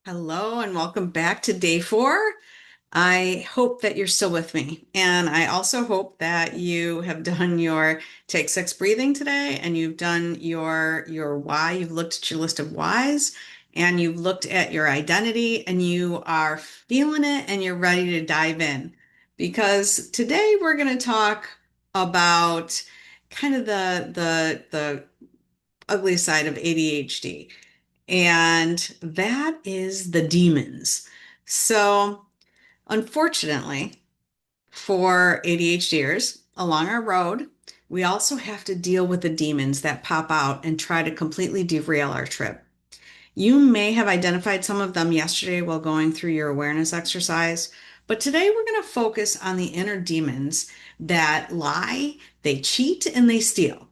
Hello and welcome back to day 4. I hope that you're still with me. And I also hope that you have done your take 6 breathing today and you've done your why. You've looked at your list of whys and you've looked at your identity and you are feeling it and you're ready to dive in. Because today we're going to talk about kind of the ugly side of ADHD. And that is the demons. So, unfortunately, for ADHDers along our road, we also have to deal with the demons that pop out and try to completely derail our trip. You may have identified some of them yesterday while going through your awareness exercise, but today we're going to focus on the inner demons that lie, they cheat, and they steal.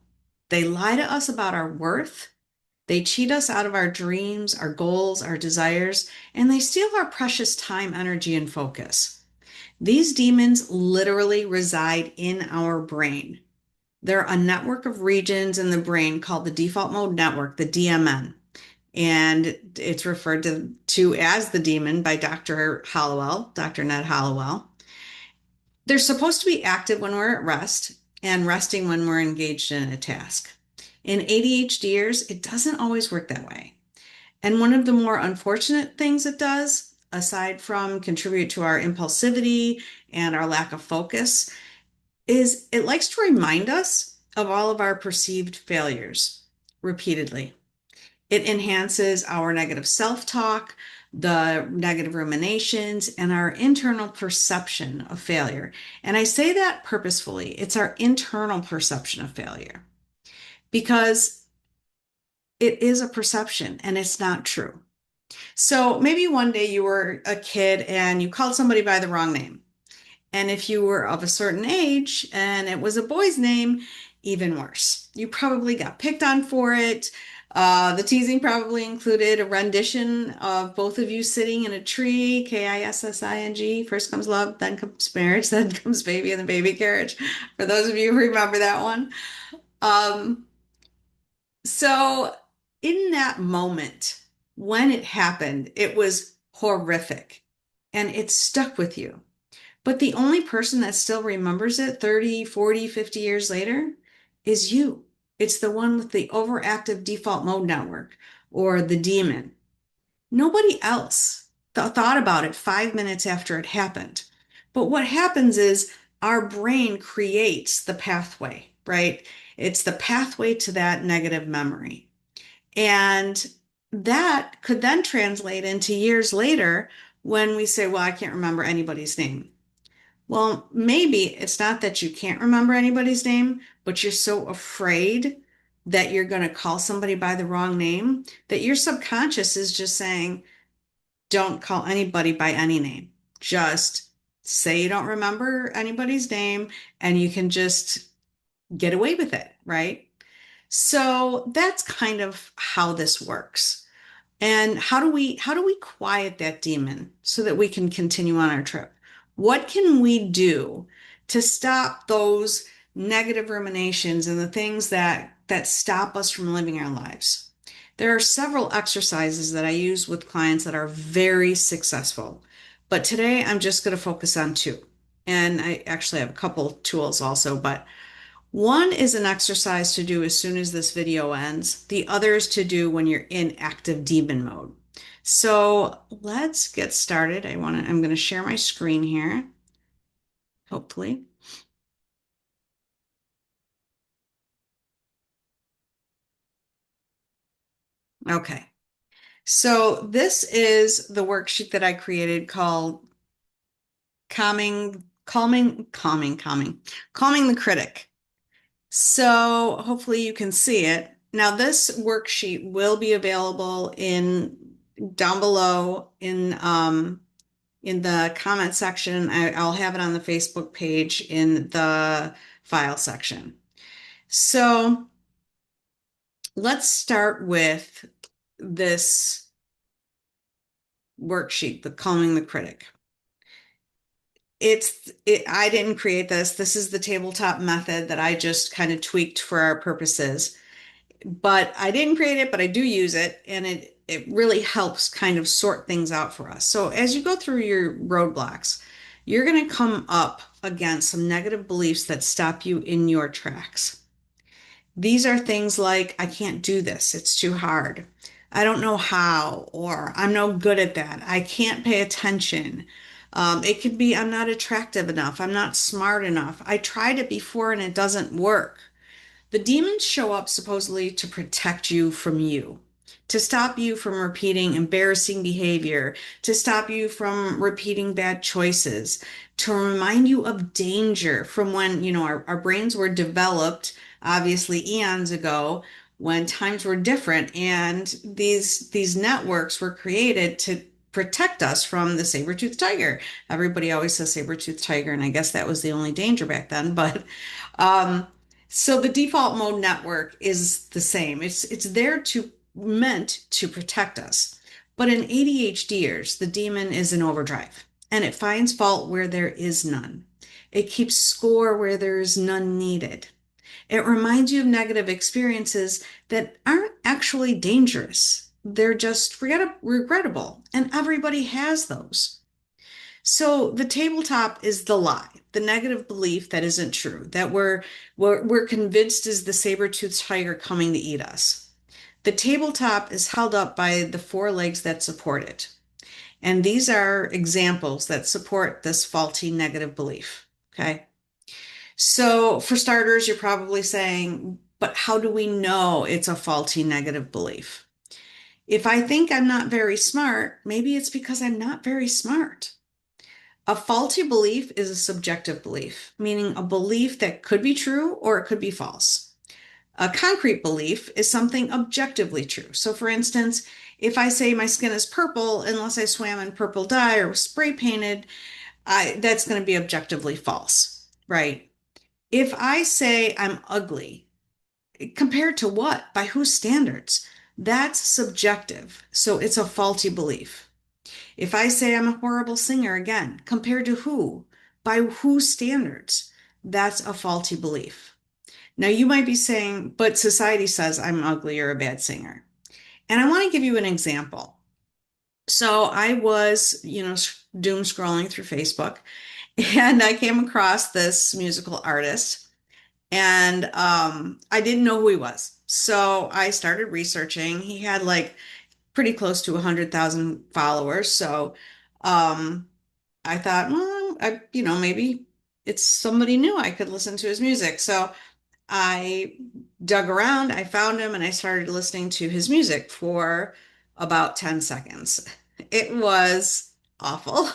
They lie to us about our worth. They cheat us out of our dreams, our goals, our desires, and they steal our precious time, energy, and focus. These demons literally reside in our brain. They're a network of regions in the brain called the default mode network, the DMN. And it's referred to as the demon by Dr. Hollowell, Dr. Ned Hollowell. They're supposed to be active when we're at rest and resting when we're engaged in a task. In ADHDers, it doesn't always work that way. And one of the more unfortunate things it does, aside from contribute to our impulsivity and our lack of focus, is it likes to remind us of all of our perceived failures repeatedly. It enhances our negative self-talk, the negative ruminations, and our internal perception of failure. And I say that purposefully. It's our internal perception of failure because it is a perception and it's not true. So maybe one day you were a kid and you called somebody by the wrong name. And if you were of a certain age and it was a boy's name, even worse. You probably got picked on for it. The teasing probably included a rendition of both of you sitting in a tree, Kissing. First comes love, then comes marriage, then comes baby and the baby carriage. For those of you who remember that one. Um, so in that moment, when it happened, it was horrific and it stuck with you. But the only person that still remembers it 30, 40, 50 years later is you. It's the one with the overactive default mode network or the demon. Nobody else thought about it 5 minutes after it happened. But what happens is our brain creates the pathway, right? It's the pathway to that negative memory. And that could then translate into years later when we say, well, I can't remember anybody's name. Well, maybe it's not that you can't remember anybody's name, but you're so afraid that you're going to call somebody by the wrong name that your subconscious is just saying, don't call anybody by any name. Just say you don't remember anybody's name and you can just get away with it, right? So that's kind of how this works. And how do we quiet that demon so that we can continue on our trip? What can we do to stop those negative ruminations and the things that stop us from living our lives? There are several exercises that I use with clients that are very successful. But today I'm just going to focus on two. And I actually have a couple tools also, but one is an exercise to do as soon as this video ends. The other is to do when you're in active demon mode. So let's get started. I'm going to share my screen here, hopefully. Okay. So this is the worksheet that I created called calming the critic. So hopefully you can see it. Now this worksheet will be available in down below in the comment section. I'll have it on the Facebook page in the file section. So let's start with this worksheet, the calming the critic. I didn't create this. This is the tabletop method that I just kind of tweaked for our purposes. but I didn't create it, but I do use it, and it really helps kind of sort things out for us. So as you go through your roadblocks, you're going to come up against some negative beliefs that stop you in your tracks. These are things like, I can't do this, it's too hard. I don't know how, or I'm no good at that. I can't pay attention. It could be, I'm not attractive enough. I'm not smart enough. I tried it before and it doesn't work. The demons show up supposedly to protect you from you, to stop you from repeating embarrassing behavior, to stop you from repeating bad choices, to remind you of danger from when, our brains were developed, obviously eons ago, when times were different, and these networks were created to protect us from the saber-toothed tiger. Everybody always says saber-toothed tiger, and I guess that was the only danger back then, but um, so the default mode network is the same. It's there to meant to protect us. But in ADHDers, the demon is in overdrive and it finds fault where there is none. It keeps score where there is none needed. It reminds you of negative experiences that aren't actually dangerous. They're just regrettable, and everybody has those. So the tabletop is the lie, the negative belief that isn't true, that we're convinced is the saber-toothed tiger coming to eat us. The tabletop is held up by the four legs that support it. And these are examples that support this faulty negative belief. Okay. So for starters, you're probably saying, but how do we know it's a faulty negative belief? If I think I'm not very smart, maybe it's because I'm not very smart. A faulty belief is a subjective belief, meaning a belief that could be true or it could be false. A concrete belief is something objectively true. So, for instance, if I say my skin is purple, unless I swam in purple dye or was spray painted, that's going to be objectively false, right? If I say I'm ugly, compared to what? By whose standards? That's subjective. So it's a faulty belief. If I say I'm a horrible singer, again, compared to who? By whose standards? That's a faulty belief. Now, you might be saying, but society says I'm ugly or a bad singer. And I want to give you an example. So I was, doom scrolling through Facebook and I came across this musical artist and I didn't know who he was. So I started researching. He had like pretty close to 100,000 followers. So um, I thought, well, maybe it's somebody new. I could listen to his music. So I dug around, I found him, and I started listening to his music for about 10 seconds. It was awful.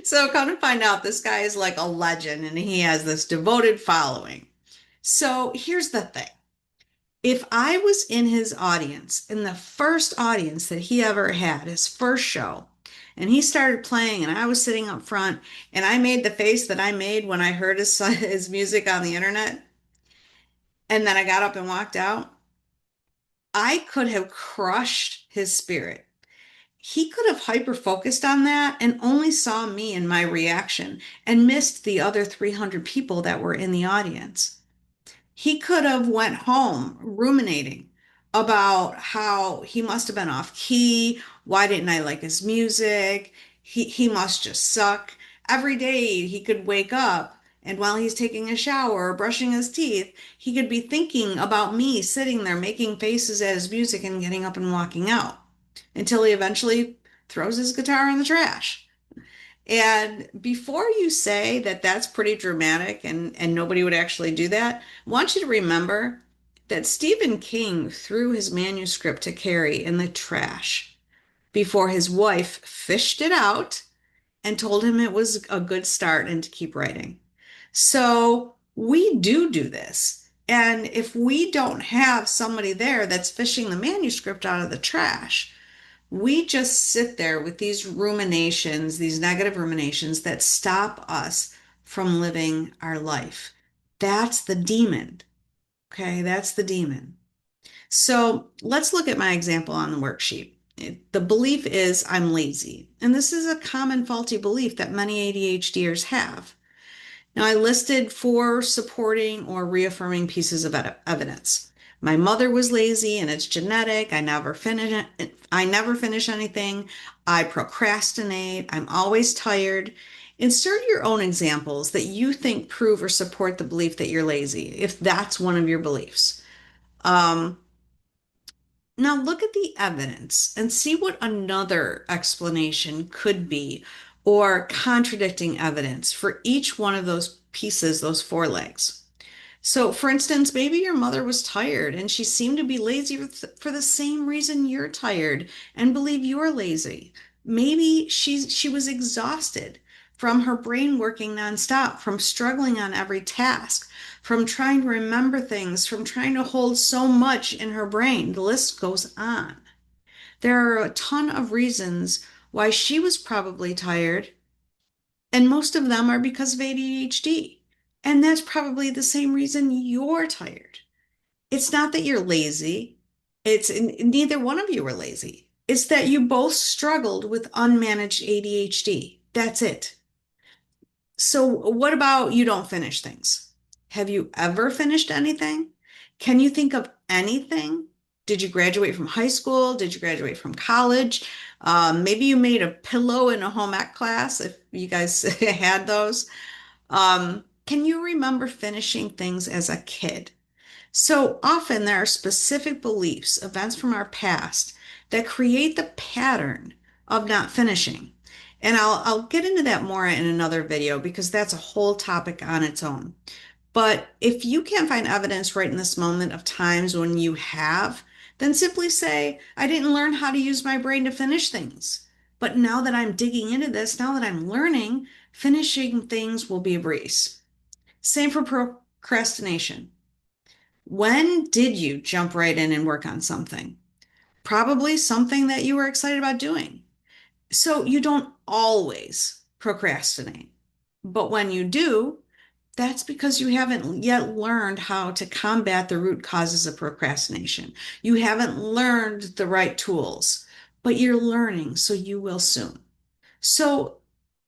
So come to find out, this guy is like a legend and he has this devoted following. So here's the thing. If I was in his audience, in the first audience that he ever had, his first show, and he started playing and I was sitting up front and I made the face that I made when I heard his music on the internet, and then I got up and walked out, I could have crushed his spirit. He could have hyper focused on that and only saw me and my reaction and missed the other 300 people that were in the audience. He could have went home ruminating about how he must have been off key. Why didn't I like his music? He must just suck. Every day he could wake up and while he's taking a shower or brushing his teeth, he could be thinking about me sitting there making faces at his music and getting up and walking out until he eventually throws his guitar in the trash. And before you say that that's pretty dramatic and nobody would actually do that, I want you to remember that Stephen King threw his manuscript to Carrie in the trash before his wife fished it out and told him it was a good start and to keep writing. So we do this. And if we don't have somebody there that's fishing the manuscript out of the trash, we just sit there with these ruminations, these negative ruminations that stop us from living our life. That's the demon. Okay, that's the demon. So let's look at my example on the worksheet. The belief is I'm lazy. And this is a common faulty belief that many ADHDers have. Now, I listed four supporting or reaffirming pieces of evidence. My mother was lazy and it's genetic. I never finish anything. I procrastinate. I'm always tired. Insert your own examples that you think prove or support the belief that you're lazy, if that's one of your beliefs. Um, Now look at the evidence and see what another explanation could be or contradicting evidence for each one of those pieces, those four legs. So, for instance, maybe your mother was tired and she seemed to be lazy for the same reason you're tired and believe you're lazy. Maybe she was exhausted from her brain working nonstop, from struggling on every task, from trying to remember things, from trying to hold so much in her brain. The list goes on. There are a ton of reasons why she was probably tired, and most of them are because of ADHD. And that's probably the same reason you're tired. It's not that you're lazy. It's neither one of you are lazy. It's that you both struggled with unmanaged ADHD. That's it. So, what about you don't finish things? Have you ever finished anything? Can you think of anything? Did you graduate from high school? Did you graduate from college? Maybe you made a pillow in a home ec class if you guys had those. Can you remember finishing things as a kid? So often there are specific beliefs, events from our past that create the pattern of not finishing. And I'll get into that more in another video because that's a whole topic on its own. But if you can't find evidence right in this moment of times when you have, then simply say, I didn't learn how to use my brain to finish things. But now that I'm digging into this, now that I'm learning, finishing things will be a breeze. Same for procrastination. When did you jump right in and work on something? Probably something that you were excited about doing. So you don't always procrastinate. But when you do, that's because you haven't yet learned how to combat the root causes of procrastination. You haven't learned the right tools, but you're learning, so you will soon. So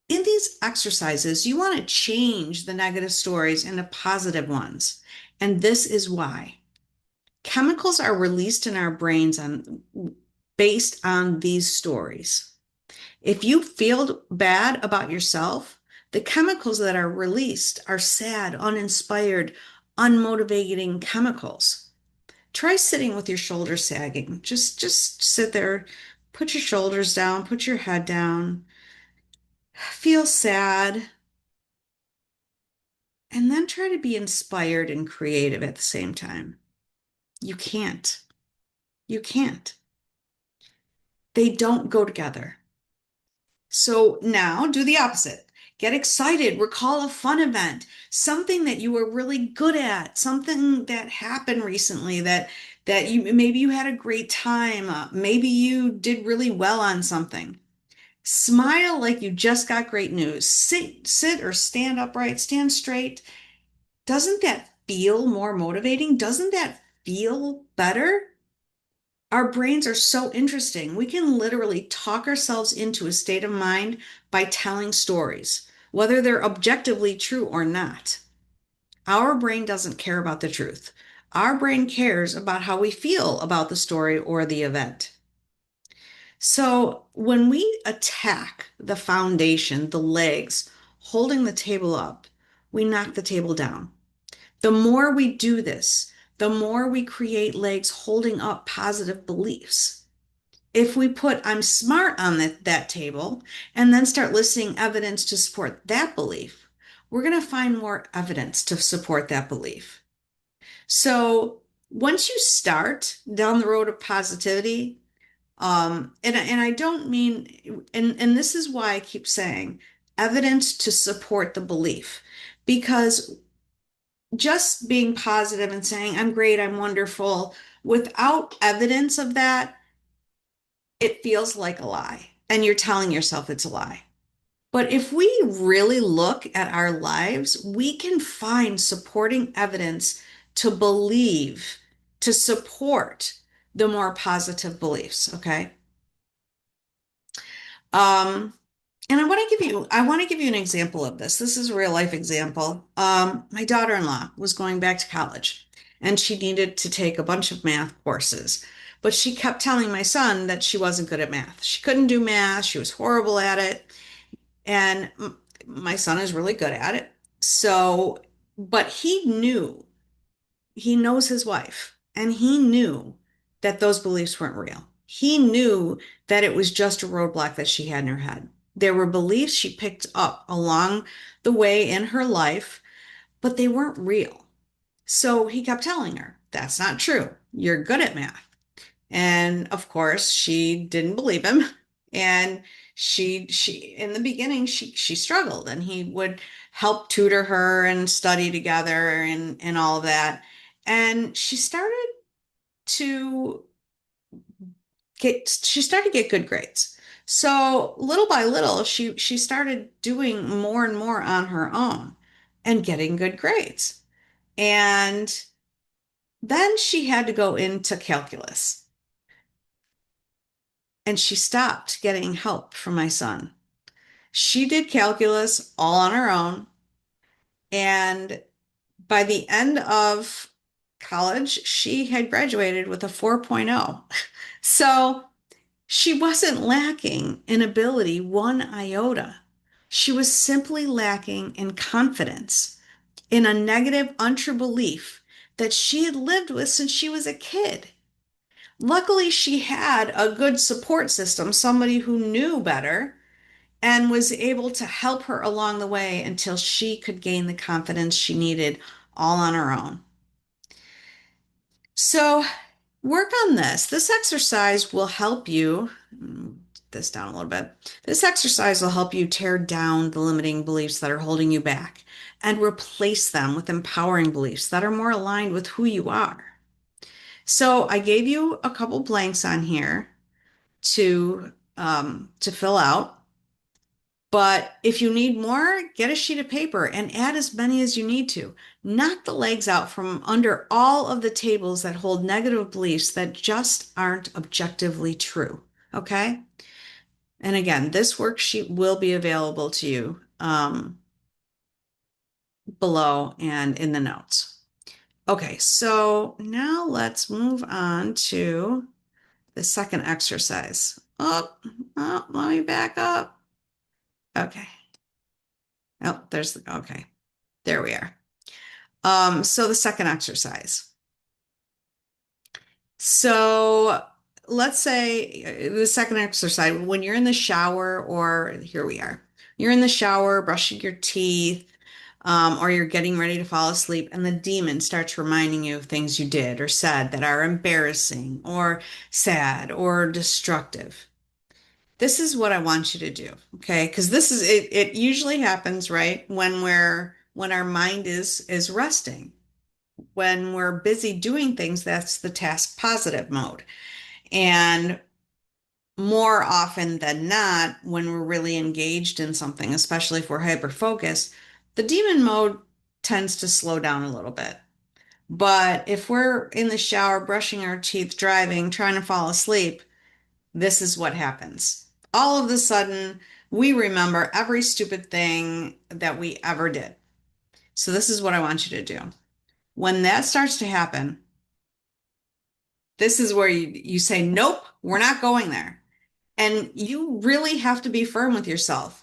in these exercises, you want to change the negative stories into positive ones. And this is why. Chemicals are released in our brains based on these stories. If you feel bad about yourself, the chemicals that are released are sad, uninspired, unmotivating chemicals. Try sitting with your shoulders sagging. Just sit there, put your shoulders down, put your head down, feel sad, and then try to be inspired and creative at the same time. You can't. You can't. They don't go together. So now do the opposite. Get excited, recall a fun event, something that you were really good at, something that happened recently that you maybe you had a great time, maybe you did really well on something. Smile like you just got great news. Sit or stand upright, stand straight. Doesn't that feel more motivating? Doesn't that feel better? Our brains are so interesting. We can literally talk ourselves into a state of mind by telling stories, whether they're objectively true or not. Our brain doesn't care about the truth. Our brain cares about how we feel about the story or the event. So when we attack the foundation, the legs, holding the table up, we knock the table down. The more we do this, the more we create legs holding up positive beliefs. If we put I'm smart on that table and then start listing evidence to support that belief, we're going to find more evidence to support that belief. So once you start down the road of positivity, and I don't mean, and this is why I keep saying evidence to support the belief, because just being positive and saying I'm great, I'm wonderful, without evidence of that, it feels like a lie, and you're telling yourself it's a lie. But if we really look at our lives, we can find supporting evidence to believe, to support the more positive beliefs, okay? Um, and I want to give you an example of this. This is a real life example. My daughter-in-law was going back to college, and she needed to take a bunch of math courses. But she kept telling my son that she wasn't good at math. She couldn't do math, she was horrible at it. And my son is really good at it. So, but he knows his wife, and he knew that those beliefs weren't real. He knew that it was just a roadblock that she had in her head. There were beliefs she picked up along the way in her life, but they weren't real. So he kept telling her, that's not true. You're good at math. And of course, she didn't believe him. And she in the beginning she struggled, and he would help tutor her and study together and all of that. And to she started to get good grades. So little by little, she started doing more and more on her own and getting good grades. And then she had to go into calculus, and she stopped getting help from my son. She did calculus all on her own. And by the end of college, she had graduated with a 4.0. So she wasn't lacking in ability one iota. She was simply lacking in confidence, in a negative, untrue belief that she had lived with since she was a kid. Luckily, she had a good support system, somebody who knew better and was able to help her along the way until she could gain the confidence she needed all on her own. So, work on this. This exercise will help you. This down a little bit. This exercise will help you tear down the limiting beliefs that are holding you back and replace them with empowering beliefs that are more aligned with who you are. So I gave you a couple blanks on here to fill out. But if you need more, get a sheet of paper and add as many as you need to. Knock the legs out from under all of the tables that hold negative beliefs that just aren't objectively true. Okay? And again, this worksheet will be available to you below and in the notes. Okay, so now let's move on to the second exercise. Let me back up. Okay. Oh, okay. There we are. So the second exercise. So let's say the second exercise, when you're in the shower, or here we are, you're in the shower, brushing your teeth, or you're getting ready to fall asleep, and the demon starts reminding you of things you did or said that are embarrassing or sad or destructive. This is what I want you to do, okay? Because this is it, it usually happens, right, when our mind is resting. When we're busy doing things, that's the task positive mode. And more often than not, when we're really engaged in something, especially if we're hyper focused, the demon mode tends to slow down a little bit. But if we're in the shower, brushing our teeth, driving, trying to fall asleep, this is what happens. All of a sudden, we remember every stupid thing that we ever did. So this is what I want you to do. When that starts to happen, this is where you say, nope, we're not going there. And you really have to be firm with yourself.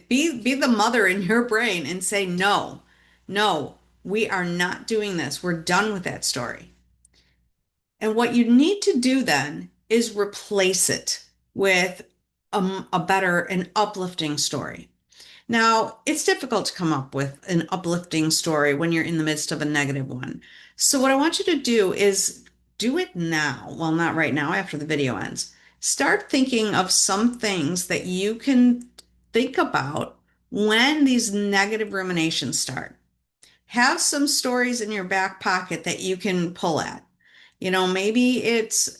Be the mother in your brain and say, no, no, we are not doing this. We're done with that story. And what you need to do then is replace it with a better and uplifting story. Now, it's difficult to come up with an uplifting story when you're in the midst of a negative one. So, what I want you to do is do it now. Well, not right now, after the video ends. Start thinking of some things that you can think about when these negative ruminations start. Have some stories in your back pocket that you can pull at. Maybe it's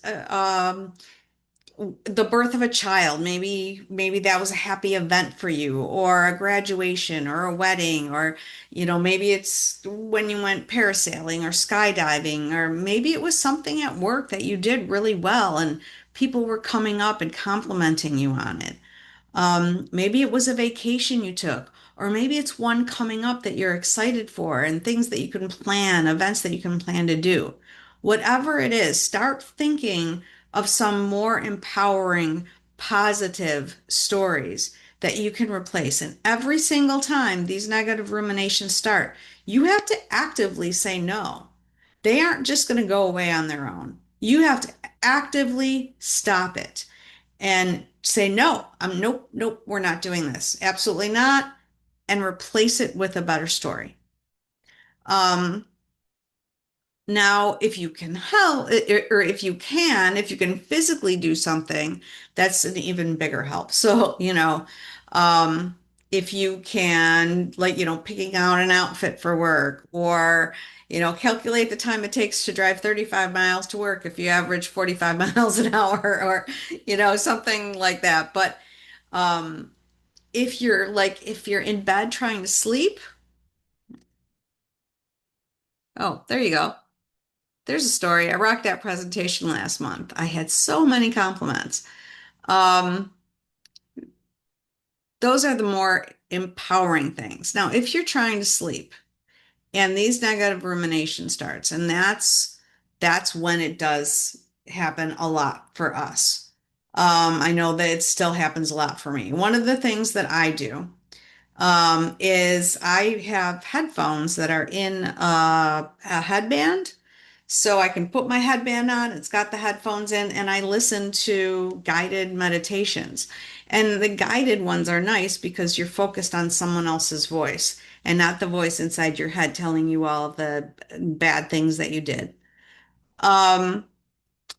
the birth of a child. Maybe that was a happy event for you, or a graduation or a wedding, or maybe it's when you went parasailing or skydiving, or maybe it was something at work that you did really well and people were coming up and complimenting you on it. Maybe it was a vacation you took, or maybe it's one coming up that you're excited for and things that you can plan, events that you can plan to do. Whatever it is, start thinking of some more empowering, positive stories that you can replace. And every single time these negative ruminations start, you have to actively say no. They aren't just going to go away on their own. You have to actively stop it and say, no, nope, nope, we're not doing this. Absolutely not. And replace it with a better story. Um, Now, if you can help, or if you can physically do something, that's an even bigger help. So, um, if you can, like, picking out an outfit for work, or, calculate the time it takes to drive 35 miles to work if you average 45 miles an hour, or, something like that. But um, if you're in bed trying to sleep, oh, there you go. There's a story. I rocked that presentation last month. I had so many compliments. Um, those are the more empowering things. Now, if you're trying to sleep and these negative rumination starts, and that's when it does happen a lot for us. I know that it still happens a lot for me. One of the things that I do is I have headphones that are in a headband. So I can put my headband on, it's got the headphones in, and I listen to guided meditations. And the guided ones are nice because you're focused on someone else's voice and not the voice inside your head telling you all the bad things that you did. Um,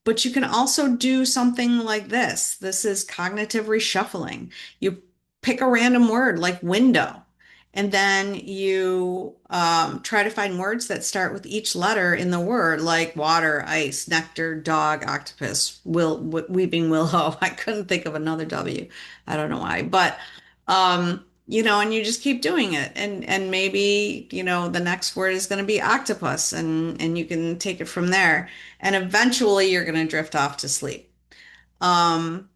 but you can also do something like this. This is cognitive reshuffling. You pick a random word like window, and then you try to find words that start with each letter in the word, like water, ice, nectar, dog, octopus, weeping willow. I couldn't think of another W. I don't know why, but and you just keep doing it, and maybe the next word is going to be octopus, and you can take it from there, and eventually you're going to drift off to sleep. Um,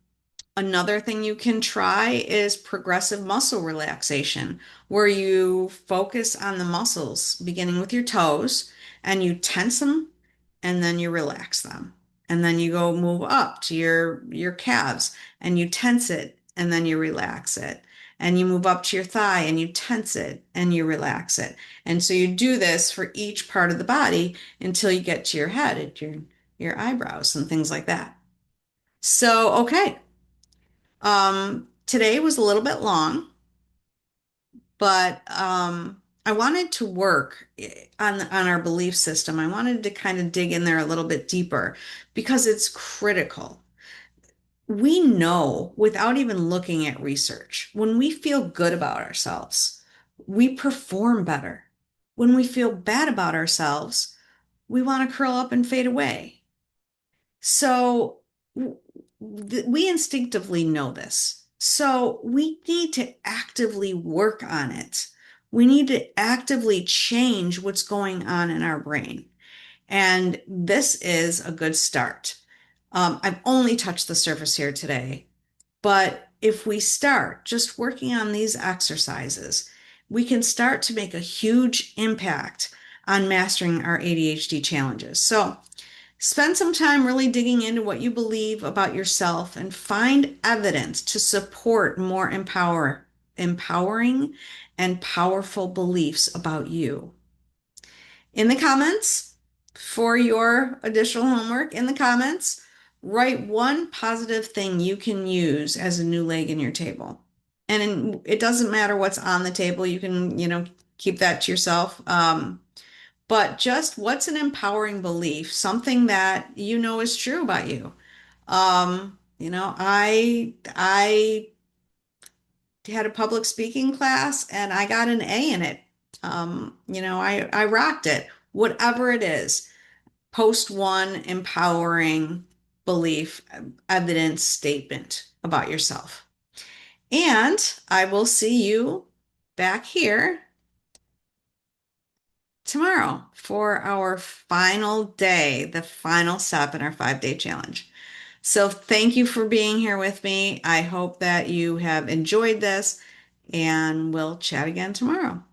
Another thing you can try is progressive muscle relaxation, where you focus on the muscles beginning with your toes and you tense them and then you relax them. And then you go move up to your calves and you tense it and then you relax it. And you move up to your thigh and you tense it and you relax it. And so you do this for each part of the body until you get to your head, at your eyebrows and things like that. So, okay. Today was a little bit long, but I wanted to work on our belief system. I wanted to kind of dig in there a little bit deeper because it's critical. We know without even looking at research, when we feel good about ourselves, we perform better. When we feel bad about ourselves, we want to curl up and fade away. So we instinctively know this. So we need to actively work on it. We need to actively change what's going on in our brain. And this is a good start. I've only touched the surface here today, but if we start just working on these exercises, we can start to make a huge impact on mastering our ADHD challenges. So, spend some time really digging into what you believe about yourself and find evidence to support more empowering and powerful beliefs about you. In the comments, for your additional homework, in the comments, write one positive thing you can use as a new leg in your table. And it doesn't matter what's on the table. You can, keep that to yourself. But just what's an empowering belief, something that you know is true about you. I had a public speaking class and I got an A in it. I rocked it. Whatever it is, post one empowering belief, evidence statement about yourself. And I will see you back here tomorrow for our final day, the final step in our 5-day challenge. So thank you for being here with me. I hope that you have enjoyed this, and we'll chat again tomorrow.